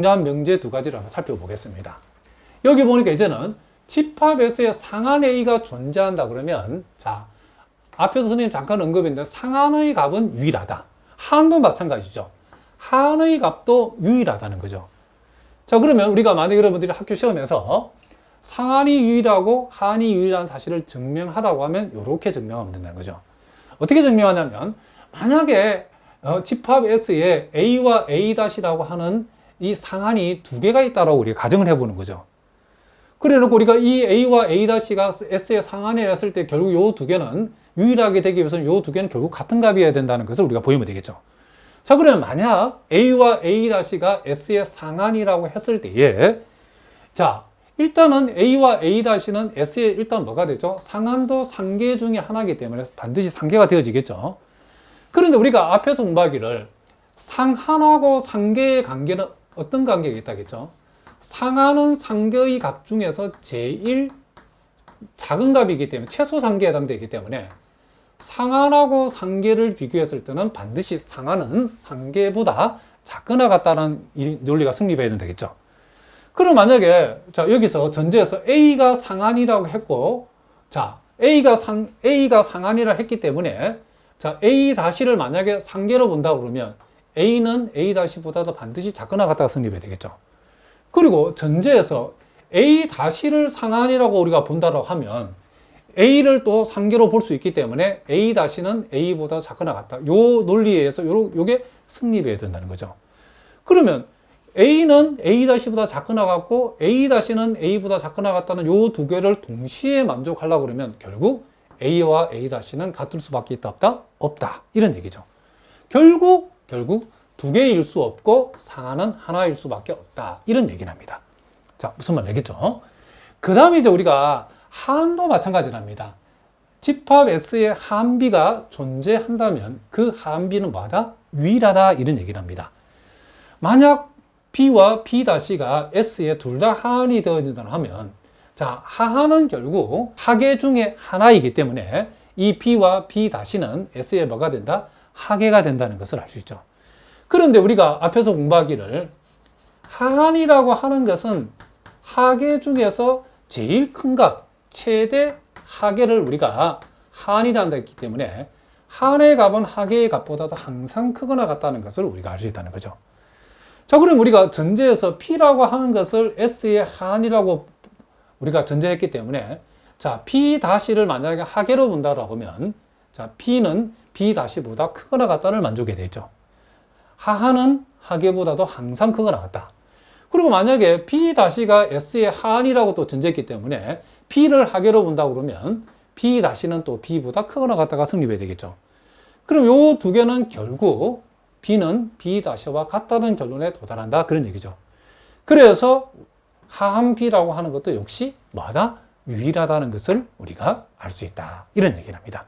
중요한 명제 두 가지를 한번 살펴보겠습니다. 여기 보니까 이제는 집합에서의 상한 A가 존재한다 그러면, 자, 앞에서 선생님 잠깐 언급했는데 상한의 값은 유일하다. 하한도 마찬가지죠. 하한의 값도 유일하다는 거죠. 자, 그러면 우리가 만약 여러분들이 학교 시험에서 상한이 유일하고 하한이 유일한 사실을 증명하라고 하면 이렇게 증명하면 된다는 거죠. 어떻게 증명하냐면, 만약에 집합 S에 A와 A-라고 하는 이 상한이 두 개가 있다고 우리가 가정을 해보는 거죠. 그래 놓고 우리가 이 A와 A-가 S의 상한이라 했을 때 결국 이 두 개는 유일하게 되기 위해서는 이 두 개는 결국 같은 값이어야 된다는 것을 우리가 보이면 되겠죠. 자, 그러면 만약 A와 A-가 S의 상한이라고 했을 때에, 자, 일단은 A와 A-는 S의 일단 뭐가 되죠? 상한도 상계 중에 하나이기 때문에 반드시 상계가 되어지겠죠. 그런데 우리가 앞에서 공부하기를 상한하고 상계의 관계는 어떤 관계가 있다겠죠? 상한은 상계의 값 중에서 제일 작은 값이기 때문에 최소 상계에 해당되기 때문에 상한하고 상계를 비교했을 때는 반드시 상한은 상계보다 작거나 같다는 논리가 성립해야 되겠죠. 그럼 만약에 자 여기서 전제에서 A가 상한이라고 했고, 자 A가 상한이라 했기 때문에 자 A-를 만약에 상계로 본다 그러면 A는 A-보다도 반드시 작거나 같다가 성립해야 되겠죠. 그리고 전제에서 A-를 상한이라고 우리가 본다고 하면 A를 또 상계로 볼 수 있기 때문에 A-는 A보다 작거나 같다. 요 논리에 의해서 요게 성립해야 된다는 거죠. 그러면 A는 A-보다 작거나 같고 A-는 A보다 작거나 같다는 요 두 개를 동시에 만족하려고 그러면 결국 A와 A-는 같을 수밖에 있다 없다? 없다. 이런 얘기죠. 결국 두 개일 수 없고 상한은 하나일 수밖에 없다. 이런 얘기를 합니다. 자, 무슨 말 알겠죠? 그 다음에 이제 우리가 하한도 마찬가지랍니다. 집합 S의 하한비가 존재한다면 그 하한비는 뭐하다? 유일하다. 이런 얘기를 합니다. 만약 B와 B-가 S에 둘 다 하한이 되어진다 하면, 자, 하한은 결국 하계 중에 하나이기 때문에 이 B와 B-는 S에 뭐가 된다? 하계가 된다는 것을 알 수 있죠. 그런데 우리가 앞에서 공부하기를 하한이라고 하는 것은 하계 중에서 제일 큰 값, 최대 하계를 우리가 하한이라고 했기 때문에 하한의 값은 하계의 값보다도 항상 크거나 같다는 것을 우리가 알 수 있다는 거죠. 자, 그럼 우리가 전제에서 P라고 하는 것을 S의 하한이라고 우리가 전제했기 때문에 자, P-를 만약에 하계로 본다라고 하면 자, P는 B-보다 크거나 같다를 만족해야 되죠. 하한은 하계보다도 항상 크거나 같다. 그리고 만약에 P-가 S의 하한이라고 또 전제했기 때문에 P를 하계로 본다 그러면 B-는 또 B보다 크거나 같다가 성립해야 되겠죠. 그럼 요 두 개는 결국 B는 B-와 같다는 결론에 도달한다. 그런 얘기죠. 그래서 하한 B라고 하는 것도 역시 뭐하다? 유일하다는 것을 우리가 알 수 있다. 이런 얘기를 합니다.